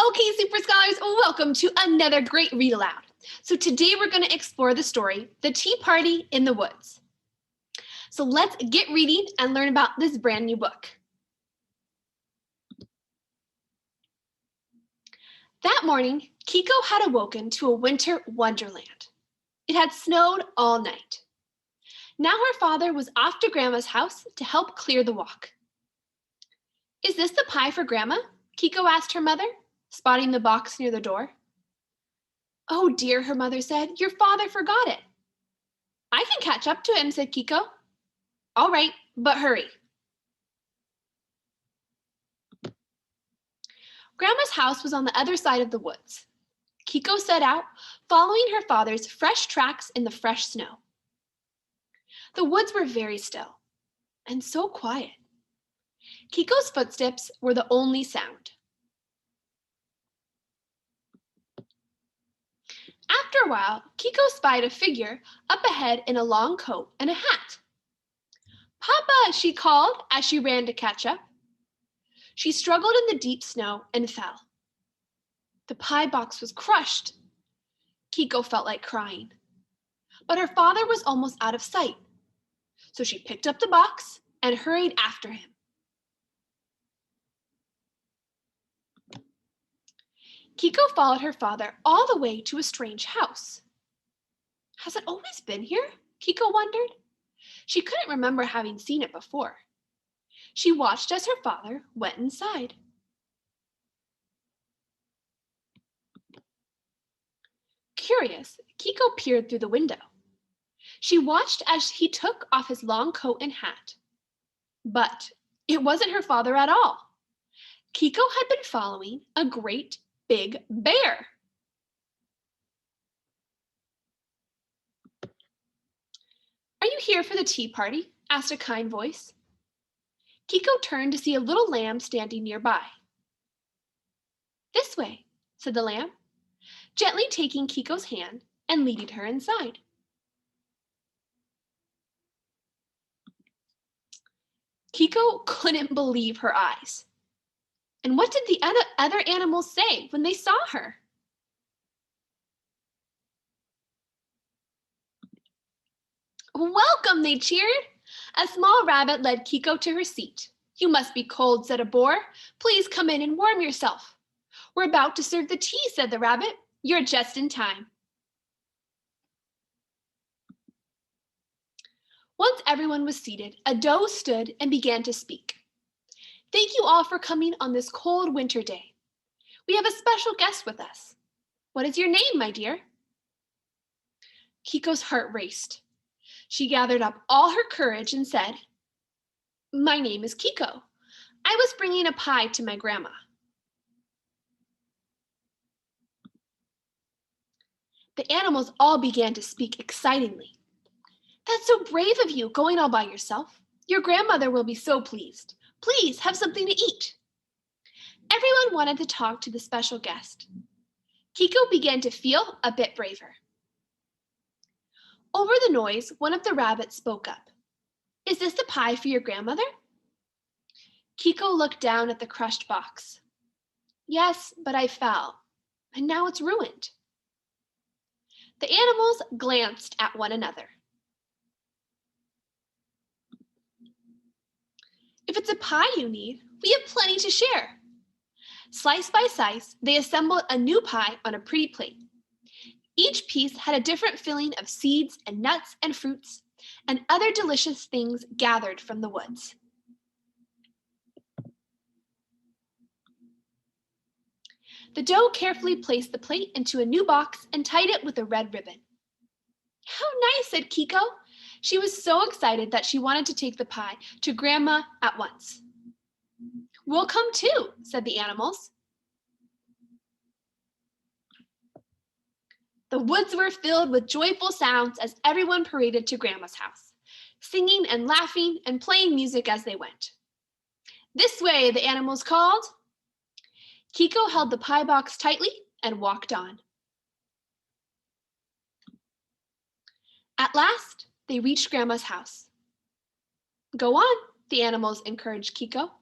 Okay, Super Scholars, welcome to another great read aloud. So today we're going to explore the story, The Tea Party in the Woods. So let's get reading and learn about this brand new book. That morning, Kiko had awoken to a winter wonderland. It had snowed all night. Now her father was off to Grandma's house to help clear the walk. "Is this the pie for Grandma?" Kiko asked her mother, spotting the box near the door. "Oh dear," her mother said, "your father forgot it." "I can catch up to him," said Kiko. "All right, but hurry." Grandma's house was on the other side of the woods. Kiko set out, following her father's fresh tracks in the fresh snow. The woods were very still and so quiet. Kiko's footsteps were the only sound. After a while, Kiko spied a figure up ahead in a long coat and a hat. "Papa," she called as she ran to catch up. She struggled in the deep snow and fell. The pie box was crushed. Kiko felt like crying. But her father was almost out of sight, so she picked up the box and hurried after him. Kiko followed her father all the way to a strange house. Has it always been here? Kiko wondered. She couldn't remember having seen it before. She watched as her father went inside. Curious, Kiko peered through the window. She watched as he took off his long coat and hat. But it wasn't her father at all. Kiko had been following a great big bear. "Are you here for the tea party?" asked a kind voice. Kiko turned to see a little lamb standing nearby. "This way," said the lamb, gently taking Kiko's hand and leading her inside. Kiko couldn't believe her eyes. And what did the other animals say when they saw her? "Welcome," they cheered. A small rabbit led Kiko to her seat. "You must be cold," said a boar. "Please come in and warm yourself." "We're about to serve the tea," said the rabbit. "You're just in time." Once everyone was seated, a doe stood and began to speak. "Thank you all for coming on this cold winter day. We have a special guest with us. What is your name, my dear?" Kiko's heart raced. She gathered up all her courage and said, "My name is Kiko. I was bringing a pie to my grandma." The animals all began to speak excitedly. "That's so brave of you, going all by yourself. Your grandmother will be so pleased. Please have something to eat." Everyone wanted to talk to the special guest. Kiko began to feel a bit braver. Over the noise, one of the rabbits spoke up. "Is this the pie for your grandmother?" Kiko looked down at the crushed box. "Yes, but I fell, and now it's ruined." The animals glanced at one another. "If it's a pie you need, we have plenty to share." Slice by slice, they assembled a new pie on a pretty plate. Each piece had a different filling of seeds and nuts and fruits and other delicious things gathered from the woods. The doe carefully placed the plate into a new box and tied it with a red ribbon. "How nice," said Kiko. She was so excited that she wanted to take the pie to Grandma at once. "We'll come too," said the animals. The woods were filled with joyful sounds as everyone paraded to Grandma's house, singing and laughing and playing music as they went. "This way," the animals called. Kiko held the pie box tightly and walked on. At last, they reached Grandma's house. "Go on," the animals encouraged Kiko.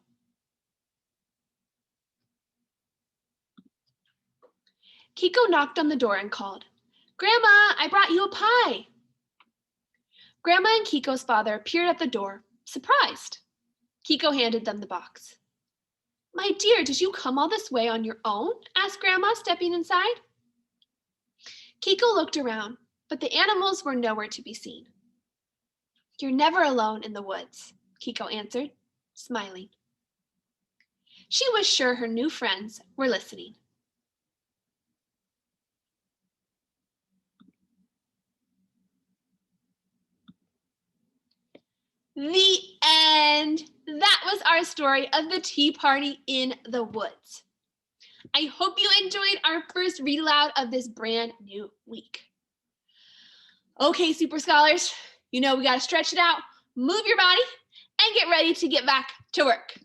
Kiko knocked on the door and called, "Grandma, I brought you a pie." Grandma and Kiko's father appeared at the door, surprised. Kiko handed them the box. "My dear, did you come all this way on your own?" asked Grandma, stepping inside. Kiko looked around, but the animals were nowhere to be seen. "You're never alone in the woods," Kiko answered, smiling. She was sure her new friends were listening. The end. That was our story of the tea party in the woods. I hope you enjoyed our first read aloud of this brand new week. Okay, super scholars, we got to stretch it out, move your body, and get ready to get back to work.